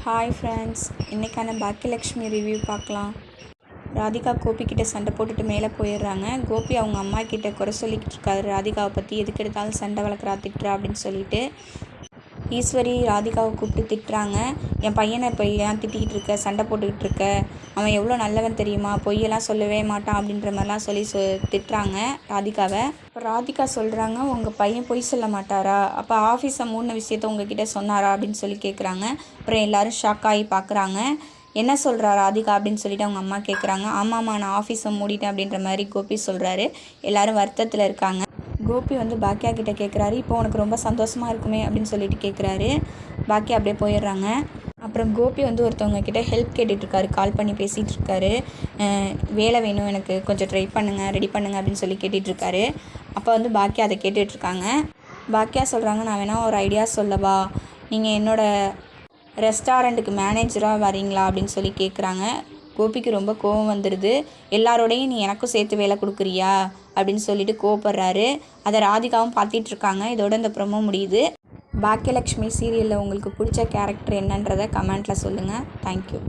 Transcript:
Hi friends, இன்றைக்கான Bhagyalakshmi review பார்க்கலாம். ராதிகா கோபி கிட்ட சண்டை போட்டுட்டு மேலே போயிடுறாங்க. கோபி அவங்க அம்மா கிட்ட குறை சொல்லிக்கிட்டு இருக்காரு ராதிகாவை பற்றி. எதுக்கு எடுத்தாலும் சண்டை வளர்க்குறா, திட்டுறா அப்படின்னு சொல்லிட்டு. ஈஸ்வரி ராதிகாவை கூப்பிட்டு திட்டுறாங்க. என் பையனை இப்போ ஏன் திட்டிக்கிட்டு இருக்க, சண்டை போட்டுக்கிட்டு இருக்க, அவன் எவ்வளோ நல்லவன் தெரியுமா, பொய்யெல்லாம் சொல்லவே மாட்டான் அப்படின்ற மாதிரிலாம் சொல்லி திட்டுறாங்க ராதிகாவை. இப்போ ராதிகா சொல்கிறாங்க, உங்கள் பையன் பொய் சொல்ல மாட்டாரா, அப்போ ஆஃபீஸை மூடின விஷயத்த உங்ககிட்ட சொன்னாரா அப்படின்னு சொல்லி கேட்குறாங்க. அப்புறம் எல்லோரும் ஷாக் ஆகி பார்க்குறாங்க. என்ன சொல்கிறா ராதிகா அப்படின்னு சொல்லிட்டு அவங்க அம்மா கேட்குறாங்க. ஆமாம்மா, நான் ஆஃபீஸை மூடிட்டேன் அப்படின்ற மாதிரி கோபி சொல்கிறாரு. எல்லோரும் வருத்தத்தில் இருக்காங்க. கோபி பாக்கியா கிட்டே கேட்குறாரு, இப்போ உனக்கு ரொம்ப சந்தோஷமாக இருக்குமே அப்படின்னு சொல்லிட்டு கேட்குறாரு. பாக்கியா அப்படியே போயிடுறாங்க. அப்புறம் கோபி ஒருத்தவங்க கிட்டே ஹெல்ப் கேட்டுட்ருக்காரு, கால் பண்ணி பேசிகிட்டு இருக்காரு. வேலை வேணும் எனக்கு, கொஞ்சம் ட்ரை பண்ணுங்கள், ரெடி பண்ணுங்கள் அப்படின்னு சொல்லி கேட்டுட்ருக்காரு. அப்போ பாக்கியா அதை கேட்டுட்ருக்காங்க. பாக்கியா சொல்கிறாங்க, நான் வேணால் ஒரு ஐடியா சொல்லவா, நீங்கள் என்னோடய ரெஸ்டாரண்ட்டுக்கு மேனேஜராக வரீங்களா அப்படின்னு சொல்லி கேட்குறாங்க. கோபிக்கு ரொம்ப கோபம் வந்துடுது. எல்லாரோடையும் நீ எனக்கும் சேர்த்து வேலை கொடுக்குறியா அப்படின்னு சொல்லிட்டு கோவப்படுறாரு. அதை ராதிகாவும் பார்த்துட்ருக்காங்க. இதோட இந்த ப்ரோமோ முடியுது. பாக்கியலக்ஷ்மி சீரியலில் உங்களுக்கு பிடிச்ச கேரக்டர் என்னன்றதை கமெண்ட்டில் சொல்லுங்கள். தேங்க்யூ.